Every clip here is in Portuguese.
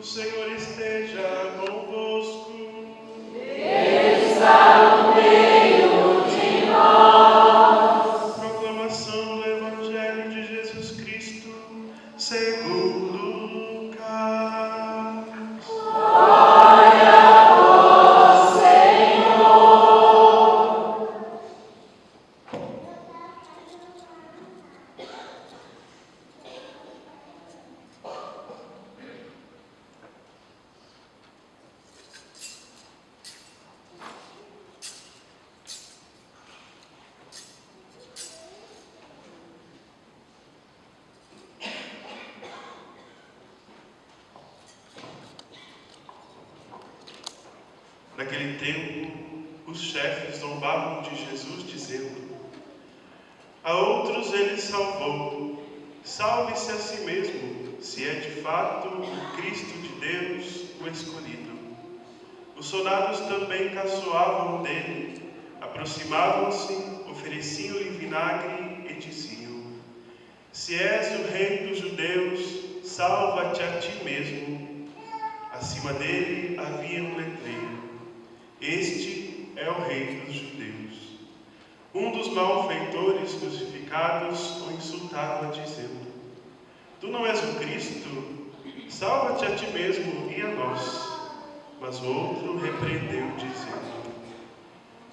Senhor esteja convosco. Ele está no meio de nós. Proclamação do Evangelho de Jesus Cristo, segundo Lucas. Glória a vós, Senhor. Naquele tempo, os chefes zombavam de Jesus, dizendo: a outros ele salvou, salve-se a si mesmo, se é de fato o Cristo de Deus, o escolhido. Os soldados também caçoavam dele, aproximavam-se, ofereciam-lhe vinagre e diziam: se és o rei dos judeus, salva-te a ti mesmo. Acima dele havia um letreiro: este é o rei dos judeus. Um dos malfeitores crucificados o insultava, dizendo: tu não és o Cristo? Salva-te a ti mesmo e a nós. Mas o outro repreendeu, dizendo: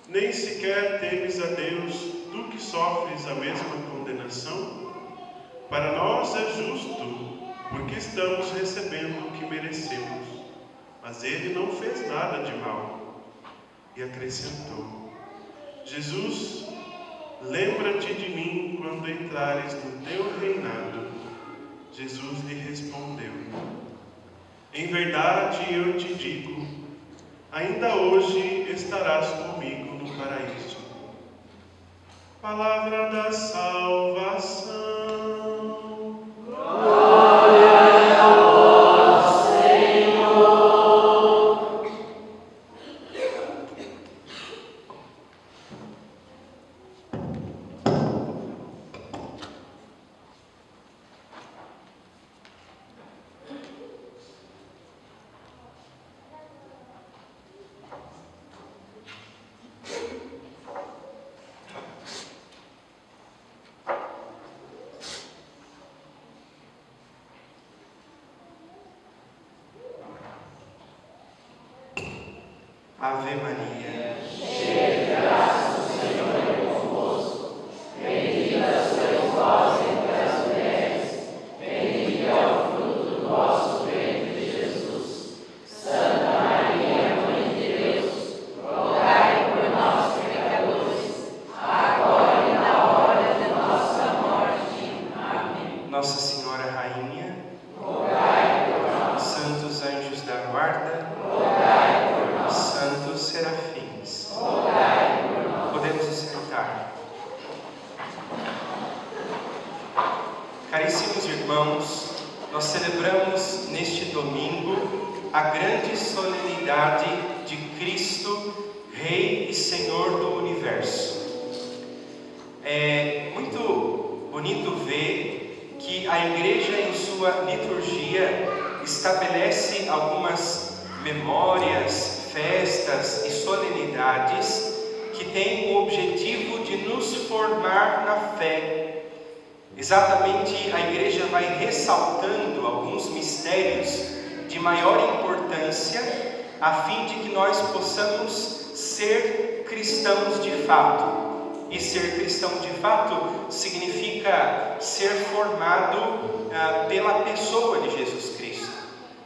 nem sequer temes a Deus, tu que sofres a mesma condenação? Para nós é justo, porque estamos recebendo o que merecemos. Mas ele não fez nada de mal. E acrescentou: Jesus, lembra-te de mim quando entrares no teu reinado. Jesus lhe respondeu: em verdade eu te digo, ainda hoje estarás comigo no paraíso. Palavra da salvação. Glória a vós, Senhor. Ave Maria, Cheia de graça, o Senhor é convosco. Bendita sois vós entre as mulheres. Bendito é o fruto do vosso ventre, Jesus. Santa Maria, Mãe de Deus, rogai por nós, pecadores, agora e na hora de nossa morte. Amém. Nossa Senhora Rainha, Rogai por nós. santos anjos da guarda, Rogai por nós. santos serafins, Rogai por nós. podemos nos sentar. Caríssimos irmãos, nós celebramos neste domingo a grande solenidade de Cristo, Rei e Senhor do Universo. É muito bonito ver que a Igreja, em sua liturgia, estabelece algumas memórias, festas e solenidades que têm o objetivo de nos formar na fé. Exatamente, a Igreja vai ressaltando alguns mistérios de maior importância, a fim de que nós possamos ser cristãos de fato. E ser cristão de fato significa ser formado pela pessoa de Jesus Cristo.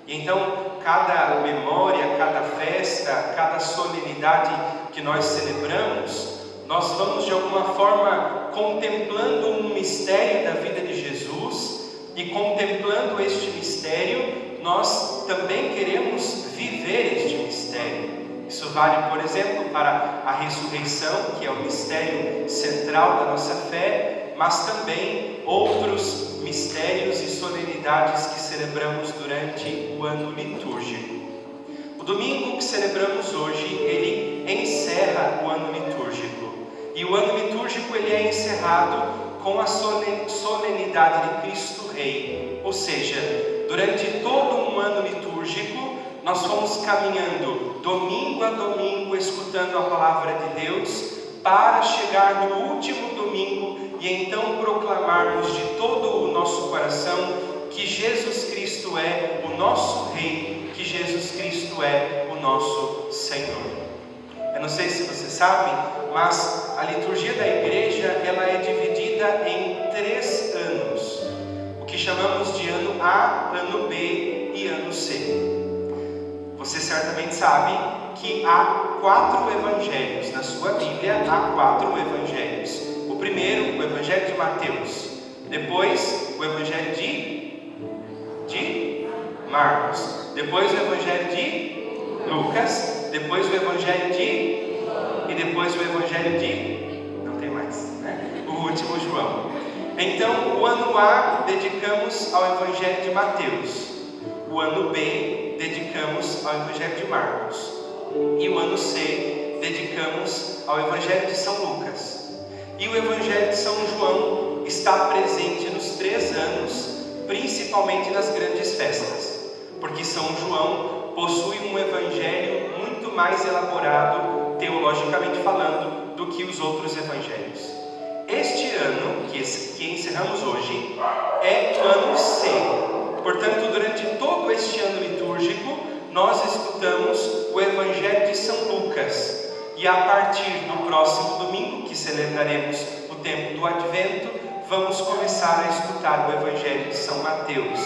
E então, cada memória, cada festa, cada solenidade que nós celebramos, nós vamos de alguma forma contemplando um mistério da vida de Jesus, e contemplando este mistério, nós também queremos viver este mistério. Isso vale, por exemplo, para a ressurreição, que é o mistério central da nossa fé, mas também outros mistérios e solenidades que celebramos durante o ano litúrgico. O domingo que celebramos hoje, ele encerra o ano litúrgico. E o ano litúrgico ele é encerrado com a solenidade de Cristo Rei, ou seja, durante todo um ano litúrgico, nós fomos caminhando domingo a domingo, escutando a palavra de Deus, para chegar no último domingo e então proclamarmos de todo o nosso coração que Jesus Cristo é o nosso Rei, que Jesus Cristo é o nosso Senhor. Eu não sei se você sabe, mas a liturgia da igreja ela é dividida em 3 anos, o que chamamos de ano A, ano B e ano C. Você certamente sabe que há 4 evangelhos na sua Bíblia, há 4 evangelhos. O primeiro, o evangelho de Mateus, depois o evangelho de Marcos, depois o evangelho de Lucas, depois o evangelho e depois o evangelho não tem mais, né? O último, João. Então, o ano A dedicamos ao evangelho de Mateus, o ano B dedicamos ao evangelho de Marcos e o ano C dedicamos ao evangelho de São Lucas. E o evangelho de São João está presente nos 3 anos, principalmente nas grandes festas, porque São João possui um evangelho muito mais elaborado, teologicamente falando, do que os outros evangelhos. Este ano, que encerramos hoje, é o ano C. Portanto, durante todo este ano litúrgico, nós escutamos o evangelho de São Lucas. E a partir do próximo domingo, que celebraremos o tempo do Advento, vamos começar a escutar o evangelho de São Mateus.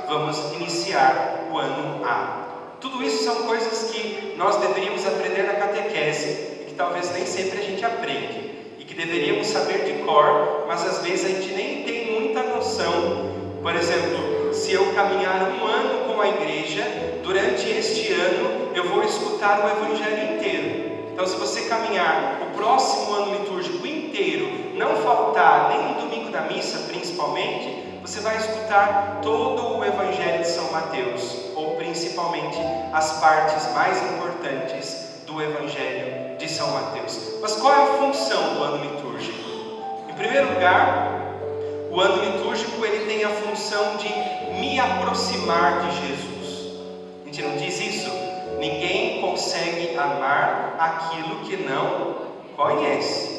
Vamos iniciar o ano A. Tudo isso são coisas que nós deveríamos aprender na catequese e que talvez nem sempre a gente aprende e que deveríamos saber de cor, mas às vezes a gente nem tem muita noção. Por exemplo, se eu caminhar um ano com a igreja, durante este ano eu vou escutar o evangelho inteiro. Então, se você caminhar o próximo ano litúrgico inteiro, não faltar nem no domingo da missa principalmente, você vai escutar todo o evangelho de São Mateus, ou principalmente as partes mais importantes do evangelho de São Mateus. Mas qual é a função do ano litúrgico? Em primeiro lugar, o ano litúrgico ele tem a função de me aproximar de Jesus. A gente não diz isso? Ninguém consegue amar aquilo que não conhece.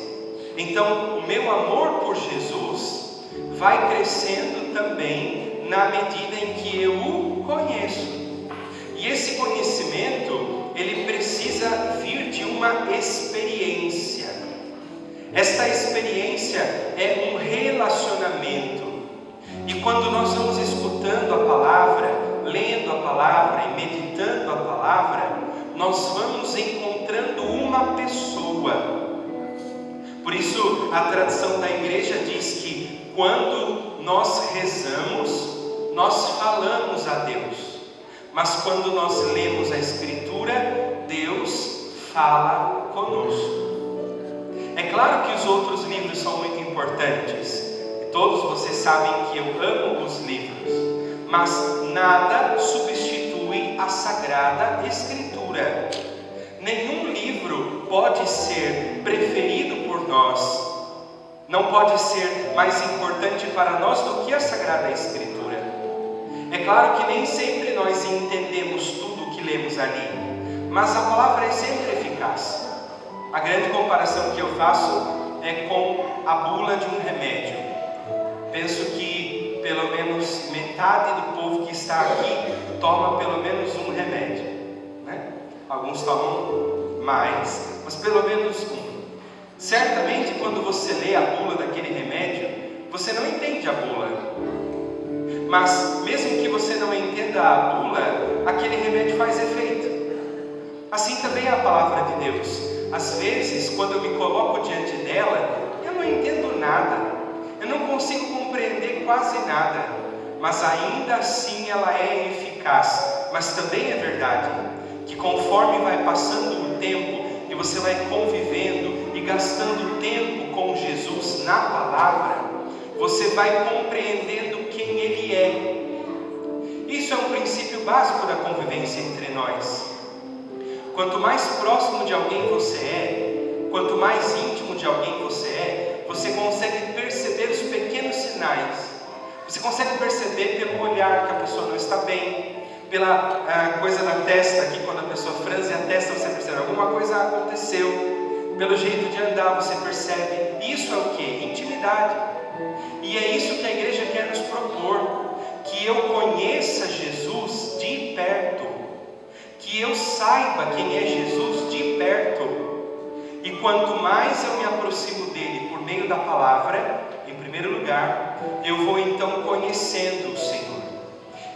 Então, o meu amor por Jesus vai crescendo também na medida em que eu o conheço. E esse conhecimento, ele precisa vir de uma experiência. Esta experiência é um relacionamento. E quando nós vamos escutando a palavra, lendo a palavra e meditando a palavra, nós vamos encontrando uma pessoa. Por isso, a tradição da igreja diz que quando nós rezamos, nós falamos a Deus. Mas quando nós lemos a Escritura, Deus fala conosco. É claro que os outros livros são muito importantes. E todos vocês sabem que eu amo os livros. Mas nada substitui a Sagrada Escritura. Nenhum livro pode ser preferido por nós. Não pode ser mais importante para nós do que a Sagrada Escritura. É claro que nem sempre nós entendemos tudo o que lemos ali, mas a palavra é sempre eficaz. A grande comparação que eu faço é com a bula de um remédio. Penso que pelo menos metade do povo que está aqui toma pelo menos um remédio, né? Alguns tomam mais, mas pelo menos um. Certamente quando você lê a bula daquele remédio, você não entende a bula. Mas mesmo que você não entenda a bula, aquele remédio faz efeito. Assim também é a palavra de Deus. Às vezes, quando eu me coloco diante dela, eu não entendo nada. Eu não consigo compreender quase nada. Mas ainda assim ela é eficaz. Mas também é verdade que conforme vai passando o tempo e você vai convivendo e gastando tempo com Jesus na palavra, você vai compreendendo quem Ele é. Isso é um princípio básico da convivência entre nós. Quanto mais próximo de alguém você é, quanto mais íntimo de alguém você é, você consegue perceber os pequenos sinais. Você consegue perceber pelo olhar que a pessoa não está bem, pela coisa da testa aqui, quando a pessoa franze a testa, você percebe alguma coisa aconteceu. Pelo jeito de andar, você percebe. Isso é o que? Intimidade. E é isso que a igreja quer nos propor, que eu conheça Jesus de perto, que eu saiba quem é Jesus de perto. E quanto mais eu me aproximo dele por meio da palavra, em primeiro lugar, eu vou então conhecendo o Senhor.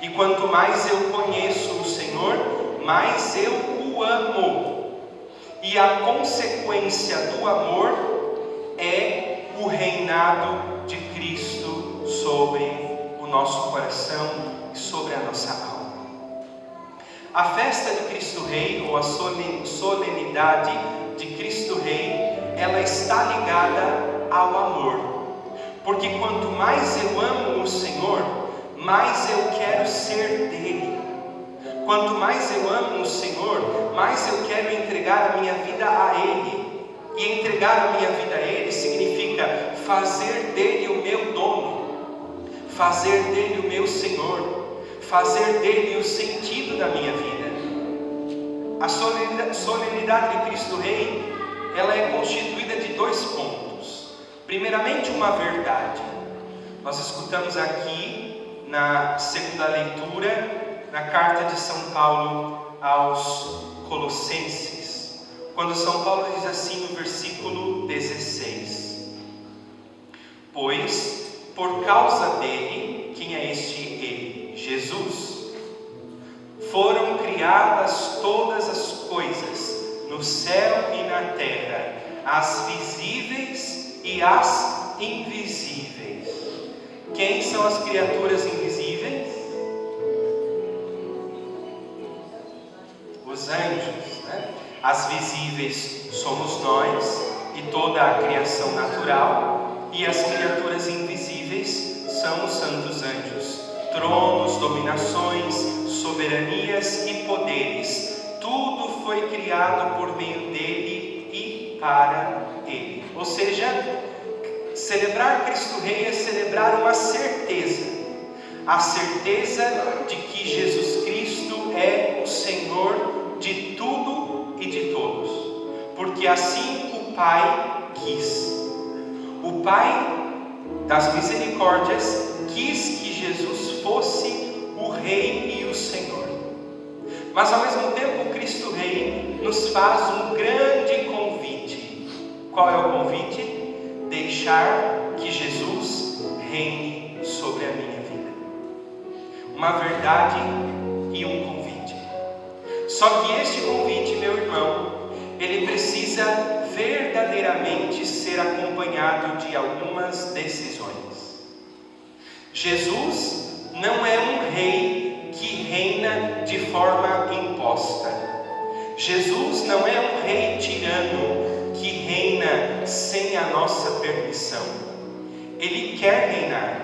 E quanto mais eu conheço o Senhor, mais eu o amo. E a consequência do amor é o reinado de Cristo sobre o nosso coração e sobre a nossa alma. A festa de Cristo Rei, ou a solenidade de Cristo Rei, ela está ligada ao amor. Porque quanto mais eu amo o Senhor, mais eu quero ser dele. Quanto mais eu amo o Senhor, mais eu quero entregar a minha vida a Ele. E entregar a minha vida a Ele significa fazer dele o meu dono, fazer dele o meu Senhor, fazer dele o sentido da minha vida. A solenidade de Cristo Rei, ela é constituída de 2 pontos. Primeiramente, uma verdade. Nós escutamos aqui na segunda leitura, na carta de São Paulo aos Colossenses, quando São Paulo diz assim no versículo 16: pois por causa dele, quem é este ele? Jesus, foram criadas todas as coisas no céu e na terra, as visíveis e as invisíveis. Quem são as criaturas invisíveis? Os anjos, né? As visíveis somos nós e toda a criação natural, e as criaturas invisíveis são os santos anjos, tronos, dominações, soberanias e poderes. Tudo foi criado por meio dele e para ele. Ou seja, celebrar Cristo Rei é celebrar uma certeza, a certeza de que Jesus Cristo é o Senhor de tudo e de todos, porque assim o Pai quis. O Pai das misericórdias quis que Jesus fosse o Rei e o Senhor. Mas ao mesmo tempo, Cristo Rei nos faz um grande convite. Qual é o convite? Deixar que Jesus reine sobre a minha vida. Uma verdade e um convite. Só que este convite, meu irmão, ele precisa verdadeiramente ser acompanhado de algumas decisões. Jesus não é um rei que reina de forma imposta. Jesus não é um rei tirano que reina sem a nossa permissão. Ele quer reinar,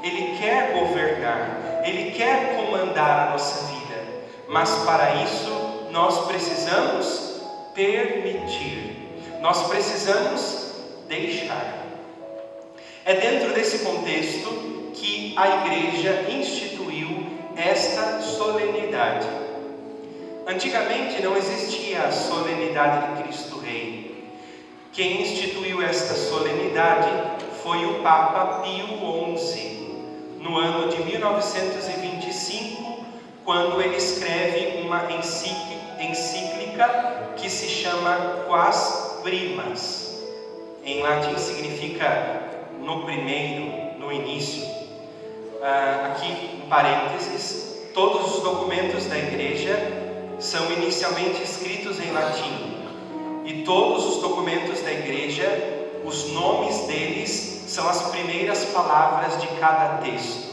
Ele quer governar, Ele quer comandar a nossa vida. Mas para isso nós precisamos permitir, nós precisamos deixar. É dentro desse contexto que a igreja instituiu esta solenidade. Antigamente não existia a solenidade de Cristo Rei. Quem instituiu esta solenidade foi o Papa Pio XI, no ano de 1925, quando ele escreve uma encíclica que se chama Quas Primas. Em latim significa no primeiro, no início. Aqui, em parênteses, todos os documentos da igreja são inicialmente escritos em latim. E todos os documentos da igreja, os nomes deles são as primeiras palavras de cada texto.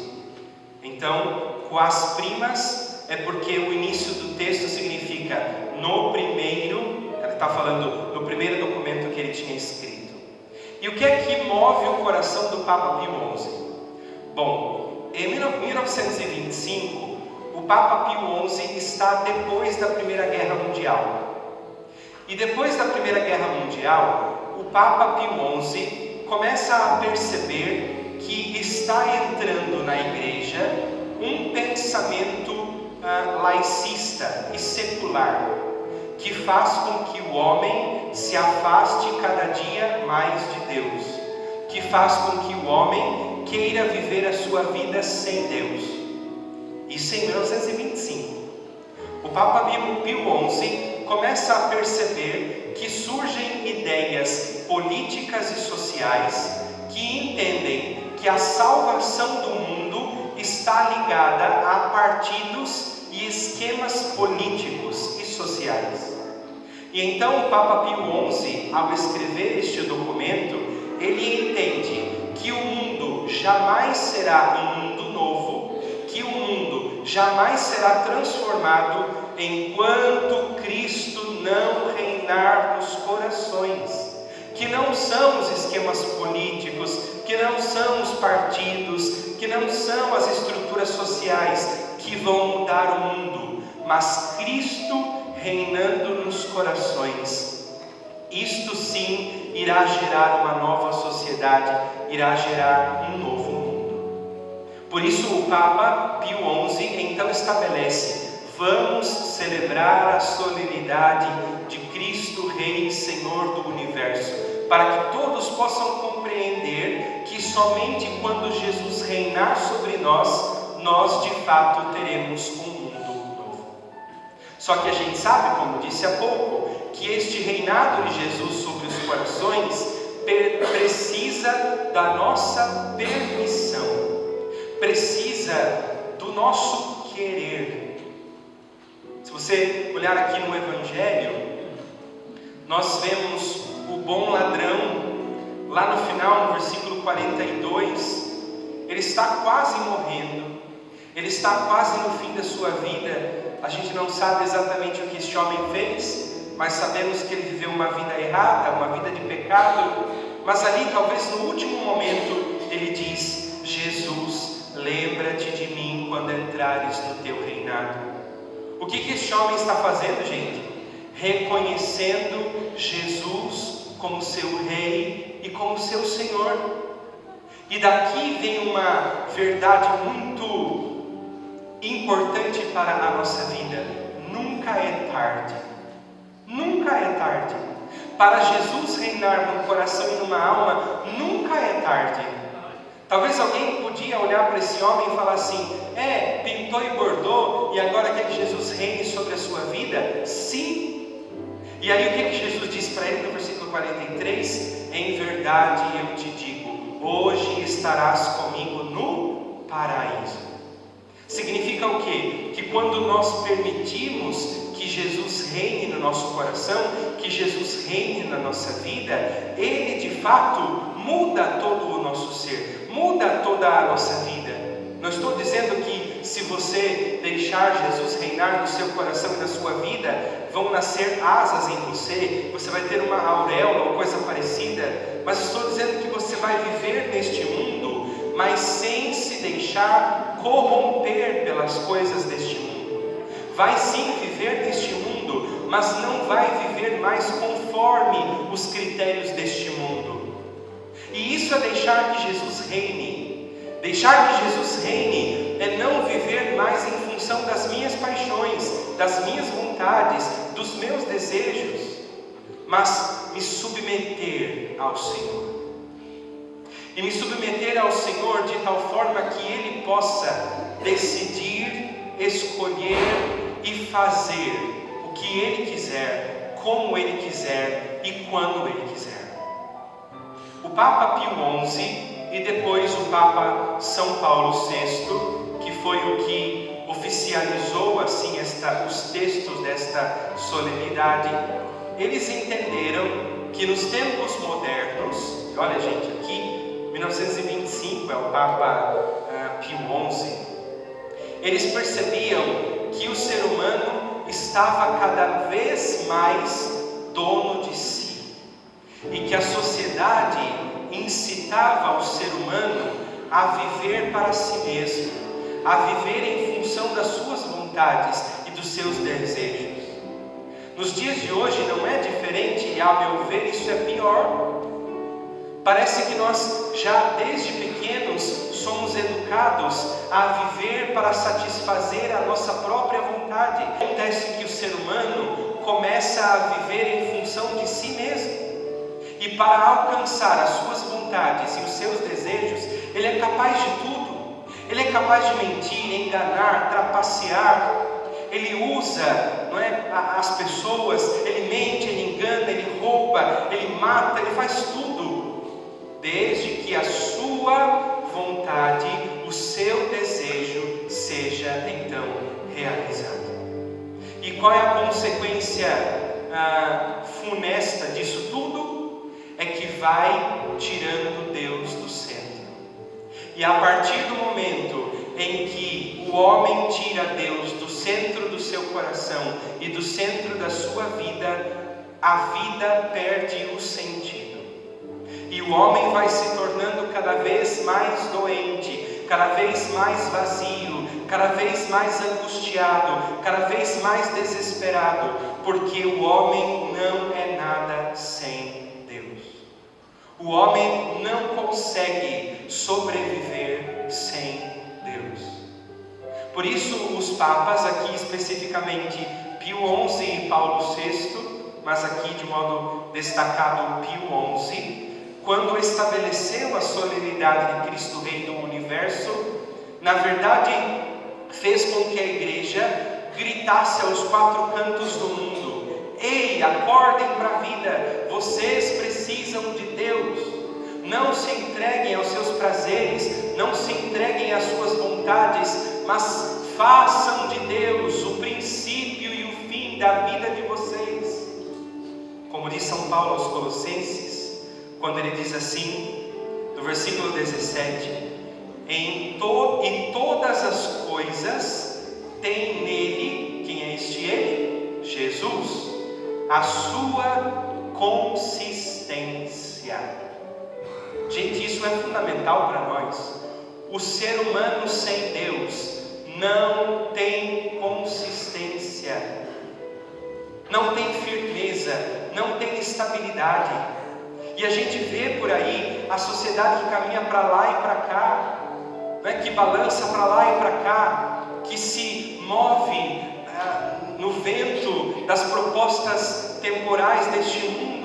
Então, Quas Primas é porque o início do texto significa no primeiro, ele está falando no primeiro documento que ele tinha escrito. E o que é que move o coração do Papa Pio XI? Bom, em 1925, o Papa Pio XI está depois da Primeira Guerra Mundial. E depois da Primeira Guerra Mundial, o Papa Pio XI começa a perceber que está entrando na igreja um pensamento laicista e secular, que faz com que o homem se afaste cada dia mais de Deus, que faz com que o homem queira viver a sua vida sem Deus. Isso em 1925. O Papa Pio XI começa a perceber que surgem ideias políticas e sociais que entendem que a salvação do mundo está ligada a partidos e esquemas políticos e sociais. E então o Papa Pio XI, ao escrever este documento, ele entende que o mundo jamais será um mundo novo, que o mundo jamais será transformado enquanto Cristo não reinar nos corações, que não são os esquemas políticos, que não são os partidos, que não são as estruturas sociais que vão mudar o mundo, mas Cristo reinando nos corações. Isto sim irá gerar uma nova sociedade, irá gerar um novo mundo. Por isso o Papa Pio XI então estabelece: vamos celebrar a solenidade de Cristo Rei e Senhor do Universo, para que todos possam compreender que somente quando Jesus reinar sobre nós, nós de fato teremos um mundo novo. Só que a gente sabe, como disse há pouco, que este reinado de Jesus sobre os corações precisa da nossa permissão, precisa do nosso querer. Se você olhar aqui no Evangelho, nós vemos o bom ladrão, lá no final, no versículo 42, ele está quase morrendo, ele está quase no fim da sua vida. A gente não sabe exatamente o que este homem fez, mas sabemos que ele viveu uma vida errada, uma vida de pecado. Mas ali, talvez no último momento, ele diz: Jesus, lembra-te de mim quando entrares no teu reinado. O que este homem está fazendo, gente? Reconhecendo Jesus como seu rei e como seu Senhor. E daqui vem uma verdade muito importante para a nossa vida: nunca é tarde. Nunca é tarde. Para Jesus reinar num coração e numa alma, nunca é tarde. Talvez alguém podia olhar para esse homem e falar assim: pintou e bordou e agora quer que Jesus reine sobre a sua vida? Sim. E aí o que Jesus diz para ele no versículo 43? Em verdade eu te digo, hoje estarás comigo no paraíso. Significa o quê? Que quando nós permitimos que Jesus reine no nosso coração, que Jesus reine na nossa vida, Ele de fato muda todo o nosso ser, muda toda a nossa vida. Não estou dizendo que se você deixar Jesus reinar no seu coração e na sua vida, vão nascer asas em você, você vai ter uma auréola ou coisa parecida, mas estou dizendo que você vai viver neste mundo, mas sem se deixar corromper pelas coisas deste mundo. Vai sim viver neste mundo, mas não vai viver mais conforme os critérios deste mundo. E isso é deixar que Jesus reine. Deixar que Jesus reine é não viver mais em função das minhas paixões, das minhas vontades, dos meus desejos, mas me submeter ao Senhor. E me submeter ao Senhor de tal forma que Ele possa decidir, escolher e fazer o que Ele quiser, como Ele quiser e quando Ele quiser. O Papa Pio XI e depois o Papa São Paulo VI, que foi o que oficializou assim os textos desta solenidade, eles entenderam que nos tempos modernos, olha gente, aqui 1925 é o Papa Pio XI, eles percebiam que o ser humano estava cada vez mais dono de si e que a sociedade incitava o ser humano a viver para si mesmo, a viver em função das suas vontades e dos seus desejos. Nos dias de hoje não é diferente e, ao meu ver, isso é pior. Parece que nós já desde pequenos somos educados a viver para satisfazer a nossa própria vontade. Acontece que o ser humano começa a viver em função de si mesmo. E para alcançar as suas vontades e os seus desejos, ele é capaz de tudo. Ele é capaz de mentir, enganar, trapacear. Ele usa, não é, as pessoas, ele mente, ele engana, ele rouba, ele mata, ele faz tudo, desde que a sua vontade, o seu desejo seja então realizado. E qual é a consequência funesta disso tudo? É que vai tirando Deus do centro. E a partir do momento em que o homem tira Deus do centro do seu coração e do centro da sua vida, a vida perde o sentido. E o homem vai se tornando cada vez mais doente, cada vez mais vazio, cada vez mais angustiado, cada vez mais desesperado, porque o homem não é nada sem Deus. O homem não consegue sobreviver sem Deus. Por isso os papas, aqui especificamente Pio XI e Paulo VI, mas aqui de modo destacado Pio XI, quando estabeleceu a solenidade de Cristo Rei do Universo, na verdade fez com que a igreja gritasse aos quatro cantos do mundo: ei, acordem para a vida, vocês precisam de Deus. Não se entreguem aos seus prazeres, não se entreguem às suas vontades, mas façam de Deus o princípio e o fim da vida de vocês. Como diz São Paulo aos Colossenses, quando ele diz assim, no versículo 17: e todas as coisas têm nele, quem é este ele? Jesus, a sua consistência. Gente, isso é fundamental para nós. O ser humano sem Deus não tem consistência, não tem firmeza, não tem estabilidade. E a gente vê por aí a sociedade que caminha para lá e para cá, né, que balança para lá e para cá, que se move no vento das propostas temporais deste mundo.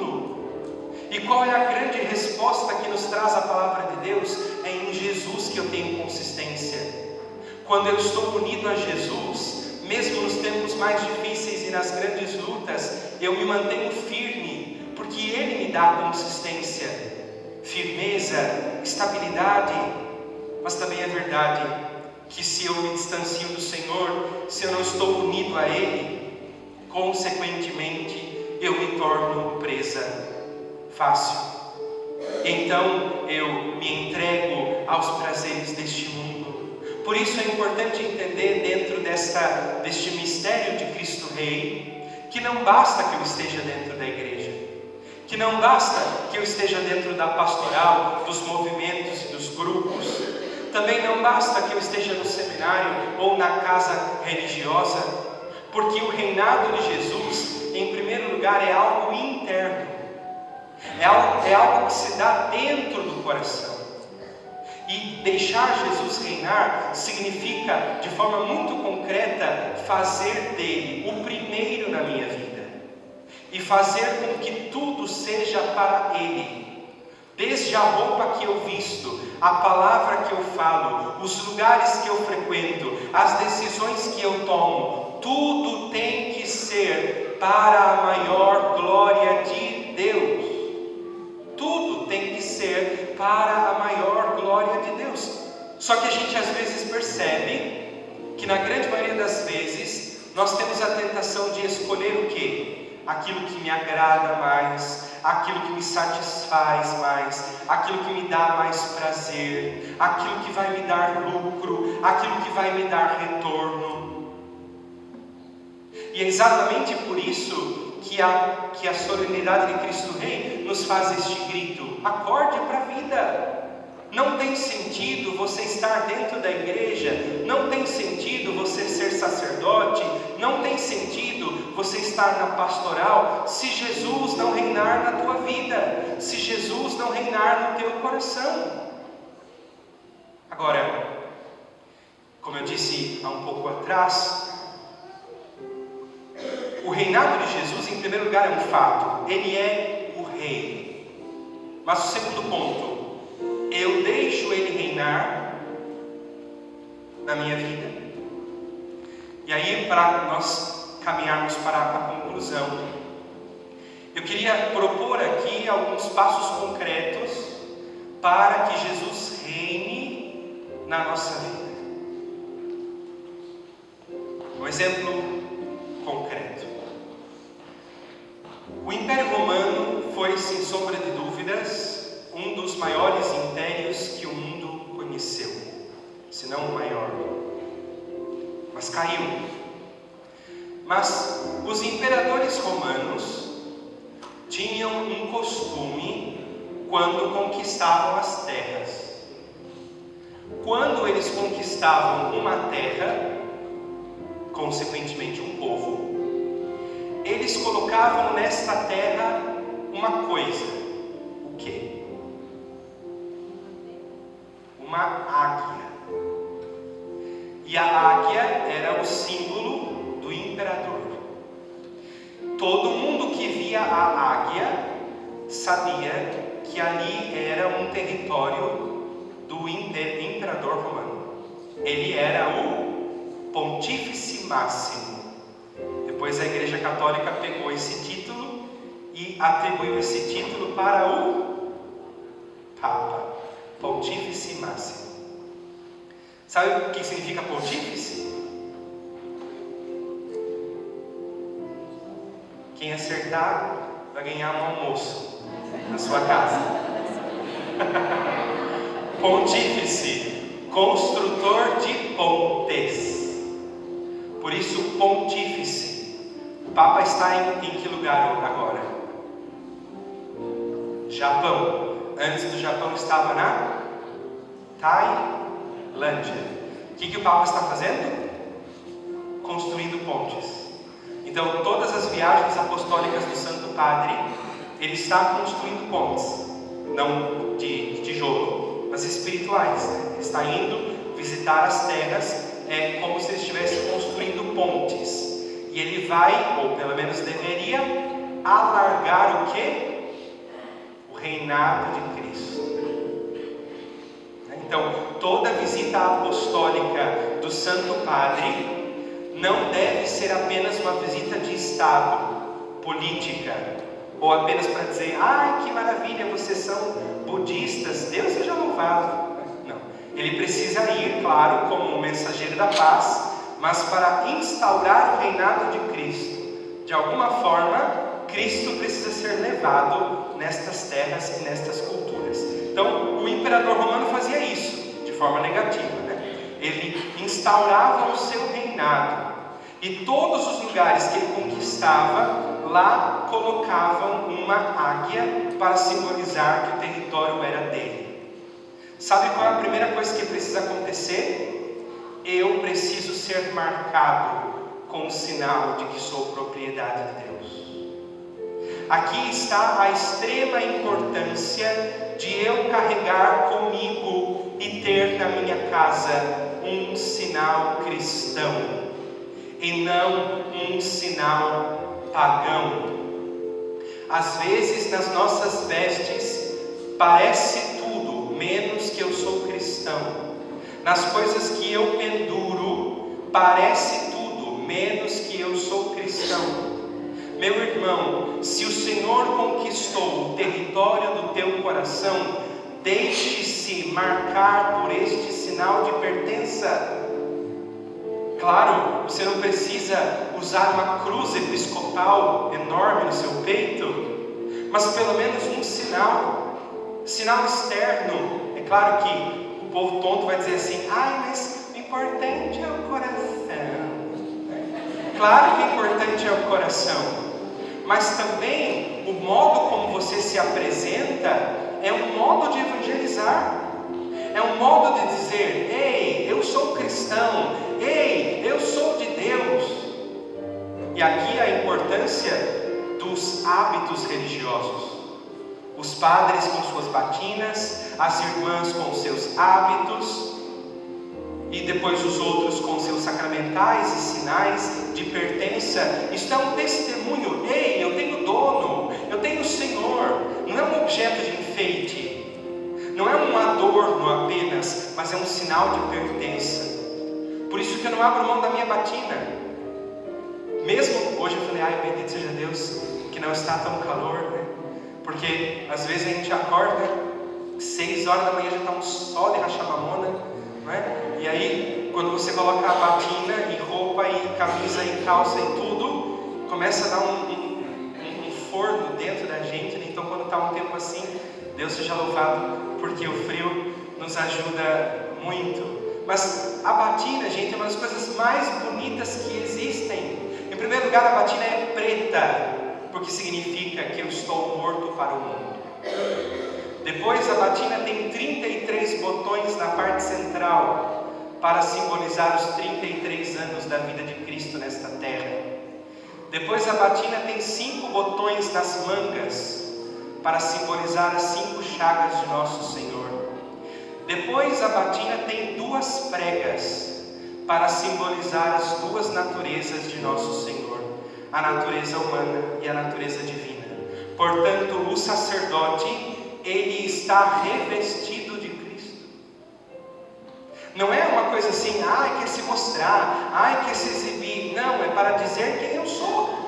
E qual é a grande resposta que nos traz a palavra de Deus? É em Jesus que eu tenho consistência. Quando eu estou unido a Jesus, mesmo nos tempos mais difíceis e nas grandes lutas, eu me mantenho firme, porque Ele me dá consistência, firmeza, estabilidade. Mas também é verdade que se eu me distancio do Senhor, se eu não estou unido a Ele, consequentemente eu me torno presa fácil. Então eu me entrego aos prazeres deste mundo. Por isso é importante entender dentro deste mistério de Cristo Rei, que não basta que eu esteja dentro da igreja, que não basta que eu esteja dentro da pastoral, dos movimentos e dos grupos, também não basta que eu esteja no seminário ou na casa religiosa, porque o reinado de Jesus, em primeiro lugar, é algo interno. É algo que se dá dentro do coração. E deixar Jesus reinar significa, de forma muito concreta, fazer dele o primeiro na minha vida. E fazer com que tudo seja para ele. Desde a roupa que eu visto, a palavra que eu falo, os lugares que eu frequento, as decisões que eu tomo, tudo tem que ser para a maior glória de Deus. Tudo tem que ser para a maior glória de Deus. Só que a gente às vezes percebe que na grande maioria das vezes nós temos a tentação de escolher o quê? Aquilo que me agrada mais, aquilo que me satisfaz mais, aquilo que me dá mais prazer, aquilo que vai me dar lucro, aquilo que vai me dar retorno. E é exatamente por isso que a solenidade de Cristo Rei nos faz este grito: acorde para a vida. Não tem sentido você estar dentro da igreja, não tem sentido você ser sacerdote, não tem sentido você estar na pastoral se Jesus não reinar na tua vida, se Jesus não reinar no teu coração. Agora, como eu disse há um pouco atrás, o reinado de Jesus, em primeiro lugar, é um fato. Ele é o rei. Mas o segundo ponto, eu deixo ele reinar na minha vida. E aí, para nós caminharmos para a conclusão, eu queria propor aqui alguns passos concretos para que Jesus reine na nossa vida. Um exemplo concreto. O Império Romano foi, sem sombra de dúvidas, um dos maiores impérios que o mundo conheceu, se não o maior. Mas caiu. Mas os imperadores romanos tinham um costume quando conquistavam as terras. Quando eles conquistavam uma terra, consequentemente um povo, eles colocavam nesta terra uma coisa. O quê? Uma águia. E a águia era o símbolo do imperador. Todo mundo que via a águia sabia que ali era um território do imperador romano. Ele era o Pontífice Máximo. Depois a Igreja Católica pegou esse título e atribuiu esse título para o Papa, Pontífice Máximo. Sabe o que significa pontífice? Quem acertar vai ganhar um almoço na sua casa. Pontífice, construtor de pontes. Por isso, pontífice. O Papa está em que lugar agora? Japão. Antes do Japão estava na Tailândia. O que o Papa está fazendo? Construindo pontes. Então, todas as viagens apostólicas do Santo Padre, ele está construindo pontes. Não de tijolo, mas espirituais. Ele está indo visitar as terras, como se ele estivesse construindo pontes. E ele vai, ou pelo menos deveria, alargar o quê? O reinado de Cristo. Então, toda visita apostólica do Santo Padre não deve ser apenas uma visita de Estado, política, ou apenas para dizer, ai que maravilha, vocês são budistas, Deus seja louvado. Não, ele precisa ir, claro, como um mensageiro da paz, mas para instaurar o reinado de Cristo. De alguma forma, Cristo precisa ser levado nestas terras e nestas culturas. Então, o imperador romano fazia isso, de forma negativa, né? Ele instaurava o seu reinado. E todos os lugares que ele conquistava, lá colocavam uma águia para simbolizar que o território era dele. Sabe qual é a primeira coisa que precisa acontecer? Eu preciso ser marcado com o sinal de que sou propriedade de Deus. Aqui está a extrema importância de eu carregar comigo e ter na minha casa um sinal cristão e não um sinal pagão. Às vezes nas nossas vestes parece tudo menos que eu sou cristão. Nas coisas que eu penduro parece tudo menos que eu sou cristão. Meu irmão, se o Senhor conquistou o território do teu coração, deixe-se marcar por este sinal de pertença. Claro, você não precisa usar uma cruz episcopal enorme no seu peito, mas pelo menos um sinal externo. É claro que o povo tonto vai dizer assim, ai, mas o importante é o coração. Claro que o importante é o coração, mas também o modo como você se apresenta é um modo de evangelizar. É um modo de dizer, ei, eu sou cristão, ei, eu sou de Deus. E E aqui a importância dos hábitos religiosos. Os padres com suas batinas, as irmãs com seus hábitos, e depois os outros com seus sacramentais e sinais de pertença. Isso é um testemunho. Ei, eu tenho dono, eu tenho Senhor. Não é um objeto de enfeite, não é um adorno apenas, mas é um sinal de pertença. Por isso que eu não abro mão da minha batina. Mesmo hoje eu falei, ai, bendito seja Deus que não está tão calor, né? Porque às vezes a gente acorda 6 horas da manhã, já está um sol de rachar mamona, não é? E aí quando você coloca a batina e roupa e camisa e calça e tudo, começa a dar um forno dentro da gente, né? Então quando está um tempo assim, Deus seja louvado, porque o frio nos ajuda muito. Mas a batina, gente, é uma das coisas mais bonitas que existem. Em primeiro lugar, a batina é preta, porque significa que eu estou morto para o mundo. Depois, a batina tem 33 botões na parte central, para simbolizar os 33 anos da vida de Cristo nesta terra. Depois, a batina tem 5 botões nas mangas, para simbolizar as 5 chagas de nosso Senhor. Depois, a batina tem 2 pregas, para simbolizar as 2 naturezas de nosso Senhor, a natureza humana e a natureza divina. Portanto, o sacerdote, ele está revestido de Cristo. Não é uma coisa assim, quer se mostrar, quer se exibir. Não, é para dizer quem eu sou.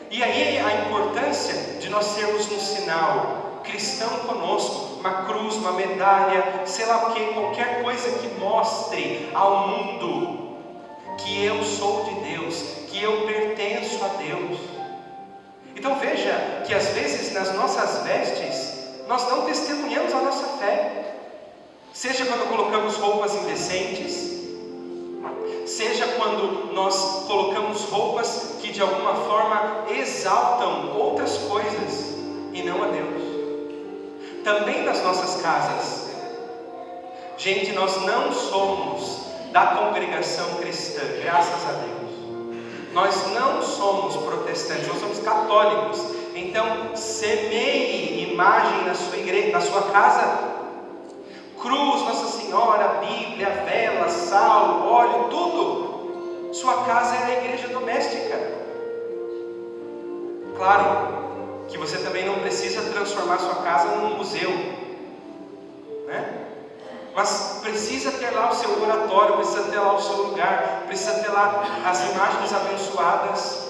E aí a importância de nós sermos um sinal cristão conosco, uma cruz, uma medalha, sei lá o que, qualquer coisa que mostre ao mundo que eu sou de Deus, que eu pertenço a Deus. Então veja que às vezes nas nossas vestes nós não testemunhamos a nossa fé, seja quando colocamos roupas indecentes, seja quando nós colocamos roupas que de alguma forma exaltam outras coisas e não a Deus. Também nas nossas casas, gente, nós não somos da congregação cristã, graças a Deus. Nós não somos protestantes, nós somos católicos. Então, semeie imagem na sua igreja, na sua casa. Cruz, Nossa Senhora, Bíblia, vela, sal, óleo, tudo. Sua casa é a igreja doméstica. Claro que você também não precisa transformar sua casa num museu, né? Mas precisa ter lá o seu oratório, precisa ter lá o seu lugar, precisa ter lá as imagens abençoadas,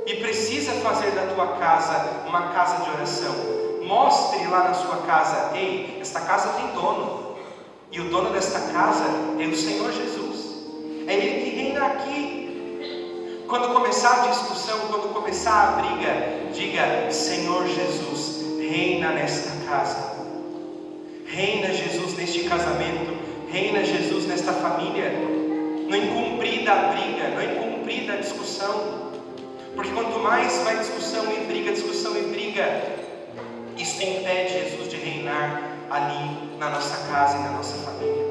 e precisa fazer da tua casa uma casa de oração. Mostre lá na sua casa, ei, esta casa tem dono, e o dono desta casa é o Senhor Jesus, é Ele que reina aqui. Quando começar a discussão, quando começar a briga, diga, Senhor Jesus, reina nesta casa. Reina Jesus neste casamento, reina Jesus nesta família. Não incumprir da briga, não incumprir da discussão, porque quanto mais vai discussão e briga, isso impede Jesus de reinar ali na nossa casa e na nossa família.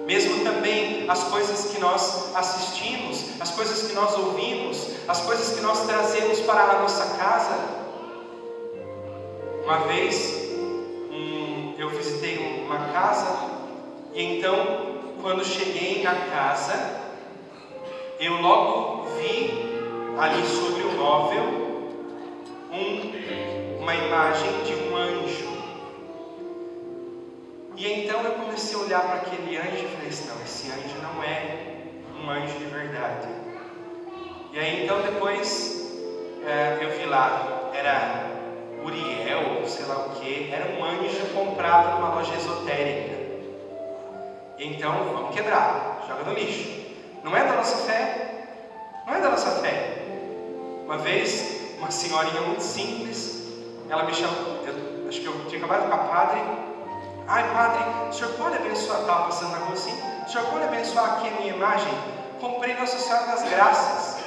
Mesmo também as coisas que nós assistimos, as coisas que nós ouvimos, as coisas que nós trazemos para a nossa casa. Uma vez eu visitei uma casa, e então quando cheguei na casa, eu logo vi ali sobre o móvel uma imagem de um anjo. E então eu comecei a olhar para aquele anjo e falei assim, não, esse anjo não é um anjo de verdade. E aí então depois eu vi lá, era Uriel, sei lá o que, era um anjo comprado numa loja esotérica. E então vamos quebrar, joga no lixo. Não é da nossa fé, não é da nossa fé. Uma vez, uma senhorinha muito simples, ela me chamou, acho que eu tinha acabado de ficar padre. Ai, padre, o senhor pode abençoar? Estava passando na rua assim, o senhor pode abençoar aqui a minha imagem? Comprei Nossa Senhora das Graças.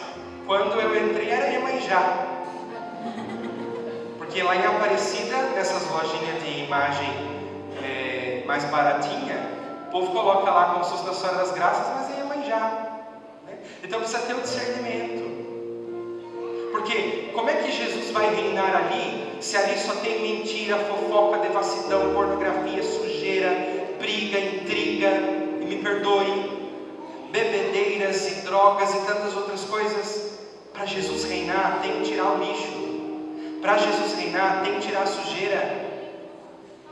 Quando eu entrei era Iemanjá. Porque lá em Aparecida, nessas lojinhas de imagem mais baratinha, o povo coloca lá como se fosse Nossa Senhora das Graças, mas é Iemanjá, né? Então precisa ter o discernimento. Porque como é que Jesus vai reinar ali, se ali só tem mentira, fofoca, devassidão, pornografia, sujeira, briga, intriga, e me perdoe, bebedeiras e drogas e tantas outras coisas? Para Jesus reinar, tem que tirar o lixo. Para Jesus reinar, tem que tirar a sujeira.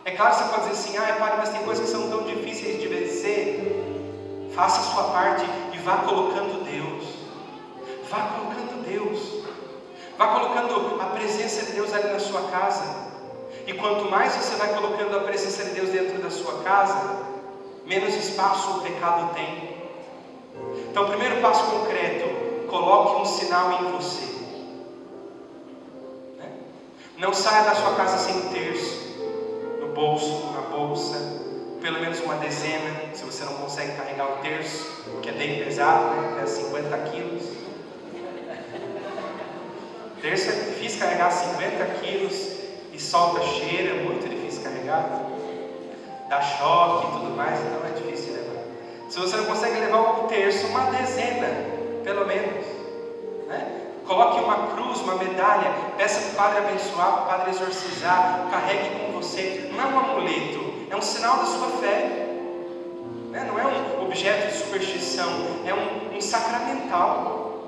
É claro que você pode dizer assim, Padre, mas tem coisas que são tão difíceis de vencer. Faça a sua parte e vá colocando Deus. Vá colocando Deus. Vá colocando a presença de Deus ali na sua casa. E quanto mais você vai colocando a presença de Deus dentro da sua casa, menos espaço o pecado tem. Então, o primeiro passo concreto, coloque um sinal em você. Não saia da sua casa sem um terço, no bolso, na bolsa, pelo menos uma dezena, se você não consegue carregar um terço, que é bem pesado, é 50 quilos. Terço é difícil carregar 50 quilos e solta cheiro, é muito difícil carregar. Dá choque e tudo mais, então é difícil levar. Se você não consegue levar um terço, uma dezena, pelo menos. Coloque uma cruz, uma medalha, peça para o Padre abençoar, para o Padre exorcizar, carregue com você. Não é um amuleto, é um sinal da sua fé. Não é um objeto de superstição, é um sacramental.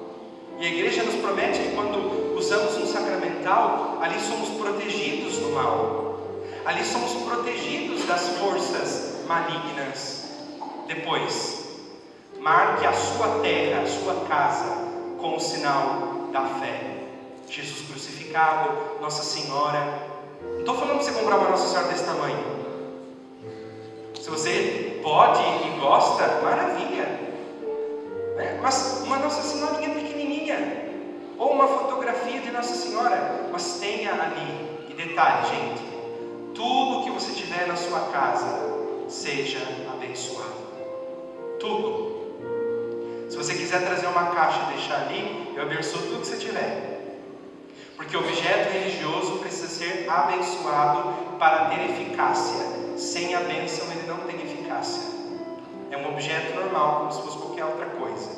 E a igreja nos promete que quando usamos um sacramental, ali somos protegidos do mal. Ali somos protegidos das forças malignas. Depois, marque a sua terra, a sua casa, com o sinal da fé. Jesus crucificado, Nossa Senhora. Não estou falando para você comprar uma Nossa Senhora desse tamanho. Se você pode e gosta, maravilha. Mas uma Nossa Senhorinha pequenininha, ou uma fotografia de Nossa Senhora, mas tenha ali. E detalhe, gente, tudo que você tiver na sua casa seja abençoado. Tudo. Se você quiser trazer uma caixa e deixar ali, eu abençoo tudo que você tiver. Porque o objeto religioso precisa ser abençoado para ter eficácia. Sem a bênção ele não tem eficácia. É um objeto normal, como se fosse qualquer outra coisa.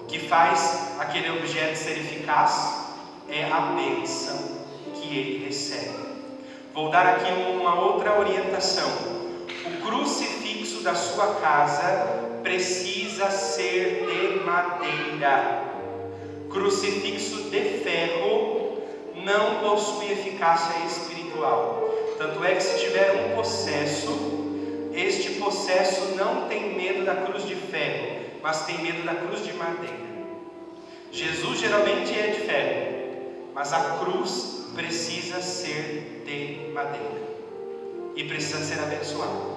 O que faz aquele objeto ser eficaz é a bênção que ele recebe. Vou dar aqui uma outra orientação. O crucifixo da sua casa precisa ser de madeira. Crucifixo de ferro não possui eficácia espiritual. Tanto é que se tiver um possesso, este possesso não tem medo da cruz de ferro, mas tem medo da cruz de madeira. Jesus geralmente é de ferro, mas a cruz precisa ser de madeira e precisa ser abençoada.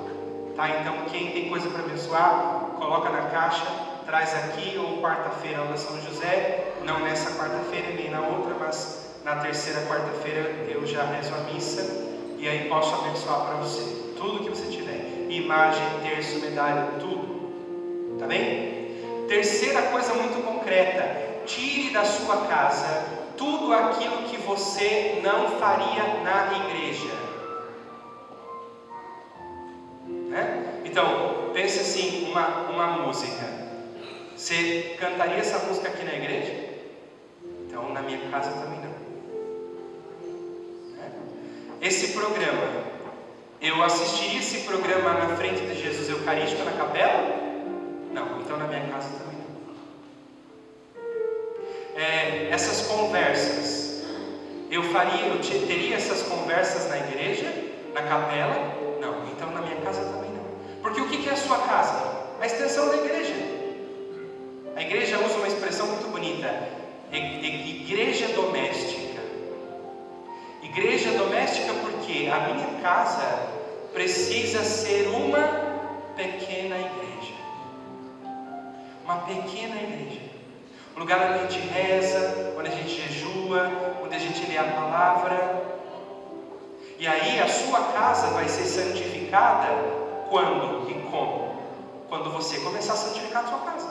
Então quem tem coisa para abençoar, coloca na caixa, traz aqui, ou quarta-feira na São José, não nessa quarta-feira nem na outra, mas na terceira quarta-feira eu já rezo a missa e aí posso abençoar para você, tudo que você tiver, imagem, terço, medalha, tudo, tá bem? Terceira coisa muito concreta, tire da sua casa tudo aquilo que você não faria na igreja. Então, pense assim, uma música. Você cantaria essa música aqui na igreja? Então, na minha casa também não. Esse programa, eu assistiria esse programa na frente de Jesus Eucarístico na capela? Não, então na minha casa também não. Essas conversas, eu teria essas conversas na igreja, na capela? Não, então na minha casa também não. Porque o que é a sua casa? A extensão da igreja. A igreja usa uma expressão muito bonita, igreja doméstica. Igreja doméstica porque a minha casa precisa ser uma pequena igreja. Uma pequena igreja. Um lugar onde a gente reza, onde a gente jejua, onde a gente lê a palavra. E aí a sua casa vai ser santificada quando e como? Quando você começar a santificar a sua casa.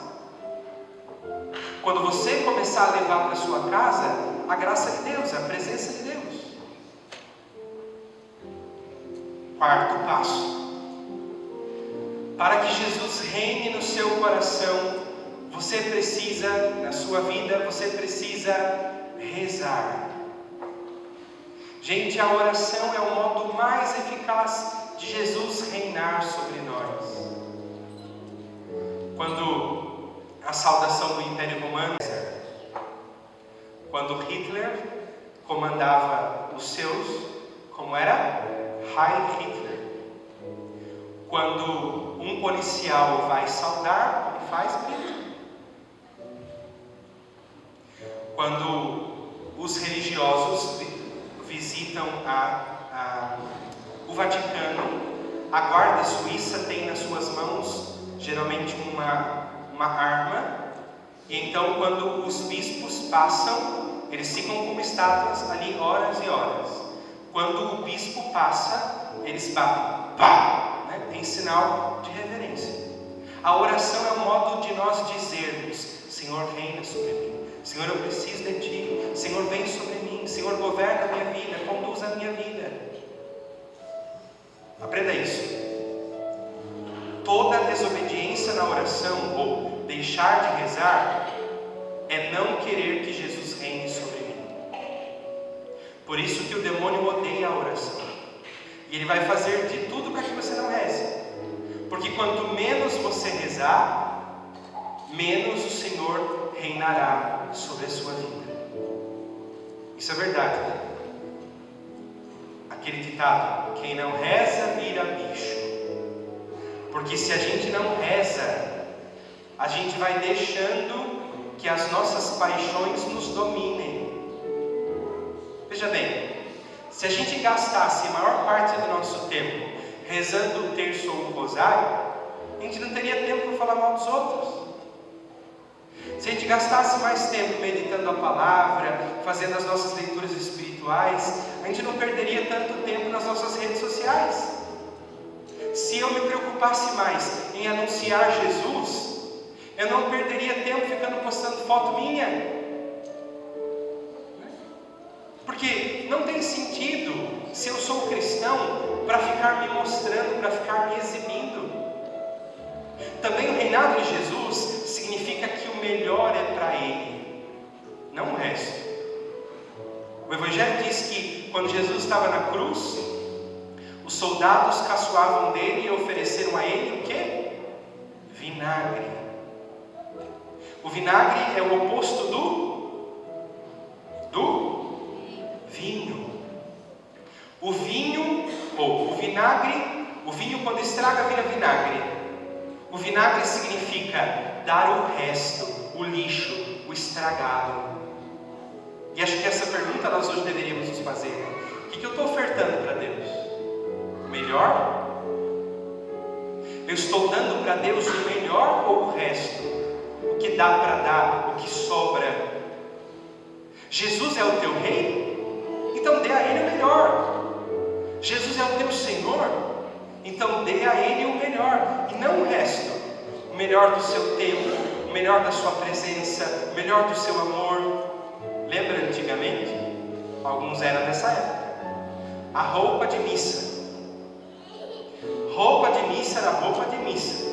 Quando você começar a levar para a sua casa a graça de Deus, a presença de Deus. Quarto passo. Para que Jesus reine no seu coração, Você precisa, na sua vida, você precisa rezar. Gente, a oração é o modo mais eficaz de Jesus reinar sobre nós. Quando a saudação do Império Romano, quando Hitler comandava os seus, como era? Heil Hitler. Quando um policial vai saudar, ele faz grito. Quando os religiosos visitam o Vaticano, a guarda suíça tem nas suas mãos geralmente uma arma, e então quando os bispos passam, eles ficam como estátuas ali horas e horas. Quando o bispo passa, eles batem, pá, né? Tem sinal de reverência. A oração é um modo de nós dizermos: Senhor, reina sobre mim. Senhor, eu preciso de Ti. Senhor, vem sobre mim. Senhor, governa a minha vida, conduz a minha vida. Aprenda isso. Toda desobediência na oração, ou deixar de rezar, é não querer que Jesus reine sobre mim. Por isso que o demônio odeia a oração. E ele vai fazer de tudo para que você não reze. Porque quanto menos você rezar, menos o Senhor reinará sobre a sua vida. Isso é verdade, né? Aquele ditado: quem não reza vira bicho. Porque se a gente não reza, a gente vai deixando que as nossas paixões nos dominem. Veja bem, se a gente gastasse a maior parte do nosso tempo rezando o terço ou o rosário, a gente não teria tempo para falar mal dos outros. Se a gente gastasse mais tempo meditando a palavra, fazendo as nossas leituras espirituais, a gente não perderia tanto tempo nas nossas redes sociais. Se eu me preocupasse mais em anunciar Jesus, eu não perderia tempo ficando postando foto minha. Porque não tem sentido, se eu sou cristão, para ficar me mostrando, para ficar me exibindo. Também o reinado de Jesus significa que o melhor é para Ele, não o resto. O Evangelho diz que quando Jesus estava na cruz, os soldados caçoavam dele e ofereceram a Ele o quê? Vinagre. O vinagre é o oposto do vinho. O vinho, ou o vinagre, o vinho quando estraga vira vinagre. O vinagre significa dar o resto, o lixo, o estragado. E acho que essa pergunta nós hoje deveríamos nos fazer. O que eu estou ofertando para Deus? O melhor? Eu estou dando para Deus o melhor ou o resto? O que dá para dar, o que sobra? Jesus é o teu rei? Então dê a Ele o melhor. Jesus é o teu Senhor? Então dê a Ele o melhor, e não o resto. O melhor do seu tempo, o melhor da sua presença, o melhor do seu amor. Lembra antigamente? Alguns eram dessa época. A roupa de missa. Roupa de missa era roupa de missa.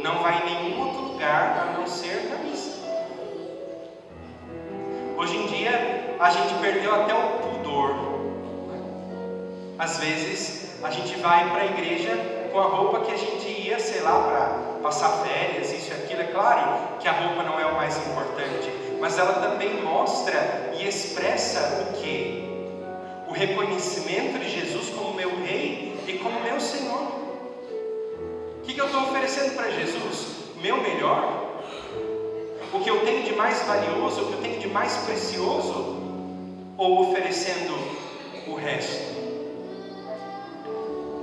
Não vai em nenhum outro lugar a não ser na missa. Hoje em dia a gente perdeu até o pudor. Às vezes a gente vai para a igreja com a roupa que a gente ia, sei lá, para passar férias, isso e aquilo. É claro que a roupa não é o mais importante, mas ela também mostra e expressa o quê? O reconhecimento de Jesus como meu rei e como meu Senhor. O que eu estou oferecendo para Jesus? O meu melhor? O que eu tenho de mais valioso, o que eu tenho de mais precioso? Ou oferecendo o resto?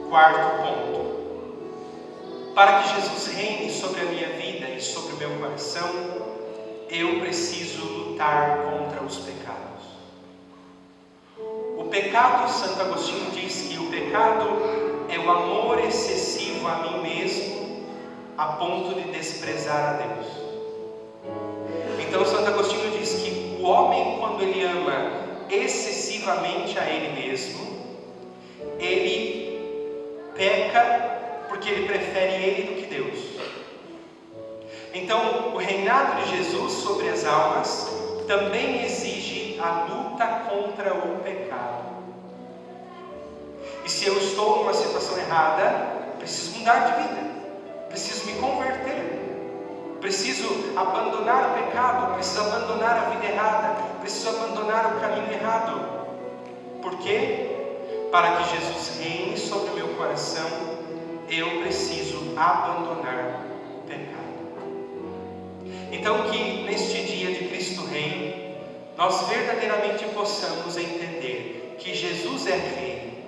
Quarto ponto. Para que Jesus reine sobre a minha vida e sobre o meu coração, eu preciso lutar contra os pecados. O pecado, Santo Agostinho diz que o pecado é o amor excessivo a mim mesmo, a ponto de desprezar a Deus. Então Santo Agostinho diz que o homem, quando ele ama excessivamente a ele mesmo, ele peca porque ele prefere ele do que Deus. Então, o reinado de Jesus sobre as almas também exige a luta contra o pecado. E se eu estou numa situação errada, preciso mudar de vida, preciso me converter, preciso abandonar o pecado, preciso abandonar a vida errada, preciso abandonar o caminho errado. Por quê? Para que Jesus reine sobre o meu coração, eu preciso abandonar o pecado. Então, que neste dia de Cristo Rei, nós verdadeiramente possamos entender que Jesus é Rei,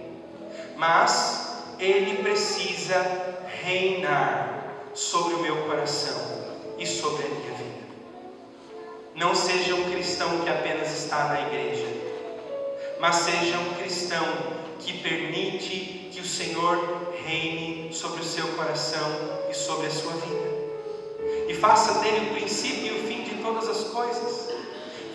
mas Ele precisa reinar sobre o meu coração e sobre a minha vida. Não seja um cristão que apenas está na igreja, mas seja um cristão que permite que o Senhor reine sobre o seu coração e sobre a sua vida. E faça dele o princípio e o fim de todas as coisas.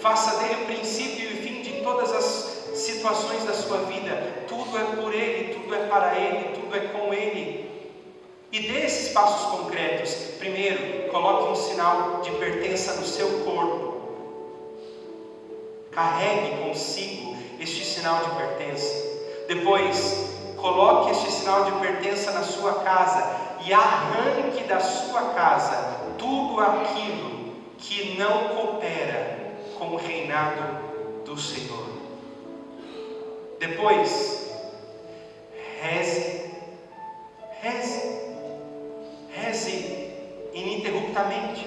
Faça dele o princípio e o fim de todas as situações da sua vida. Tudo é por Ele, tudo é para Ele, tudo é com Ele. E dê esses passos concretos. Primeiro, coloque um sinal de pertença no seu corpo. Carregue consigo este sinal de pertença. Depois, coloque este sinal de pertença na sua casa e arranque da sua casa tudo aquilo que não coopera com o reinado do Senhor. Depois, reze ininterruptamente.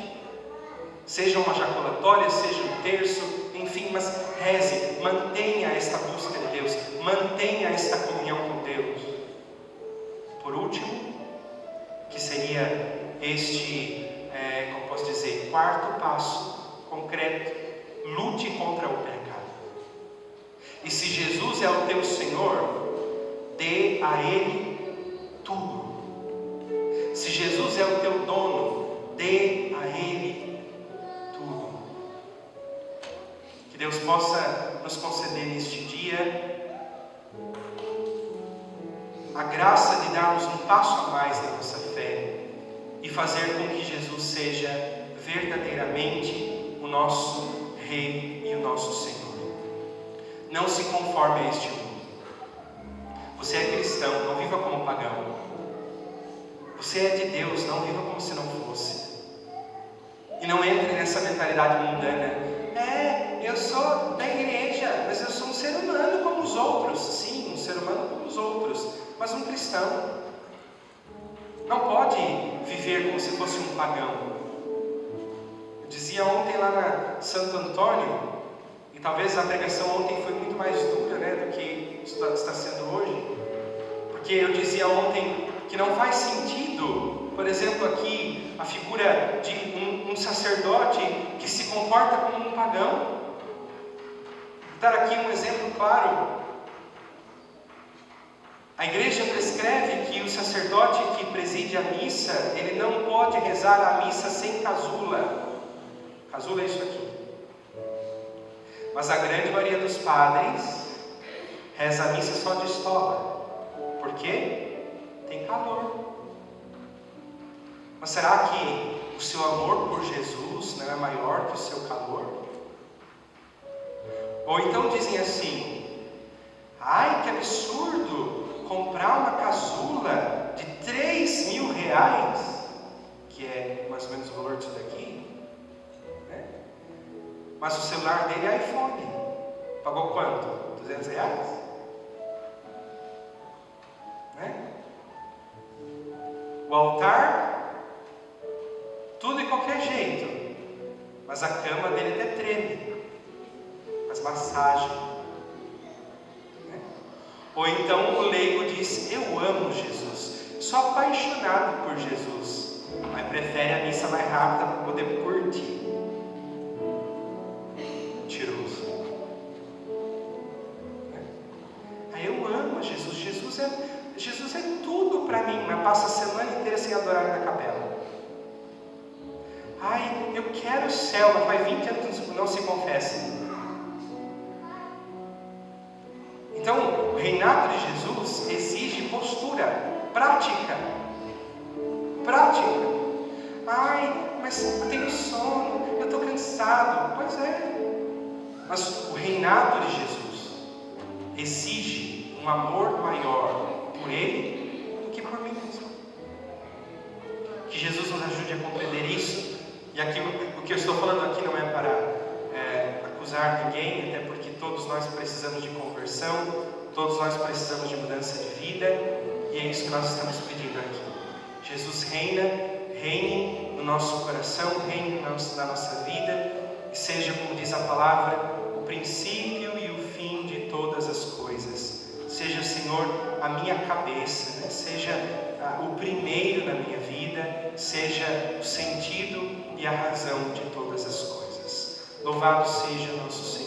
Seja uma jaculatória, seja um terço, enfim, mas reze, mantenha esta busca de Deus, mantenha esta comunhão com Deus. Por último, que seria este, como posso dizer, quarto passo concreto: lute contra o pecado. E se Jesus é o teu Senhor, dê a Ele tudo. Se Jesus é o teu dono, dê a Ele tudo. Que Deus possa nos conceder neste dia a graça de darmos um passo a mais na nossa fé e fazer com que Jesus seja verdadeiramente o nosso Rei e o nosso Senhor. Não se conforme a este mundo. Você é cristão, não viva como pagão. Você é de Deus, não viva como se não fosse. E não entre nessa mentalidade mundana. Eu sou da igreja, mas eu sou um ser humano como os outros. Sim, um ser humano como os outros, mas um cristão. Não pode viver como se fosse um pagão. Eu dizia ontem lá na Santo Antônio, e talvez a pregação ontem foi muito mais dura, do que está sendo hoje, porque eu dizia ontem que não faz sentido, por exemplo, aqui a figura de um sacerdote que se comporta como um pagão. Vou dar aqui um exemplo claro. A igreja prescreve que o sacerdote que preside a missa, ele não pode rezar a missa sem casula. Casula é isso aqui. Mas a grande maioria dos padres reza a missa só de estola. Por quê? Tem calor. Mas será que o seu amor por Jesus não é maior que o seu calor? Ou então dizem assim: ai, que absurdo comprar uma casula de 3.000 reais, que é mais ou menos o valor disso daqui, mas o celular dele é iPhone. Pagou quanto? 200 reais? O altar, tudo de qualquer jeito, mas a cama dele até treme, faz massagem. Ou então o leigo diz: eu amo Jesus, sou apaixonado por Jesus, mas prefere a missa mais rápida para poder curtir. Mentiroso. Aí eu amo Jesus, Jesus é tudo para mim, mas passa a semana inteira sem adorar na capela. Ai, eu quero o céu, mas faz 20 anos que não se confessa. Então, o reinado de Jesus exige postura, prática. Ai, mas eu tenho sono, eu estou cansado. Pois é, mas o reinado de Jesus exige um amor maior por Ele do que por mim mesmo. Que Jesus nos ajude a compreender isso. E aqui, o que eu estou falando aqui não é para acusar ninguém, até porque todos nós precisamos de conversão, todos nós precisamos de mudança de vida, e é isso que nós estamos pedindo aqui. Jesus reine no nosso coração, reine na nossa vida, e seja, como diz a palavra, o princípio e o fim de todas as coisas. Seja, Senhor, a minha cabeça, né? Seja o primeiro na minha vida, seja o sentido e a razão de todas as coisas. Louvado seja nosso Senhor.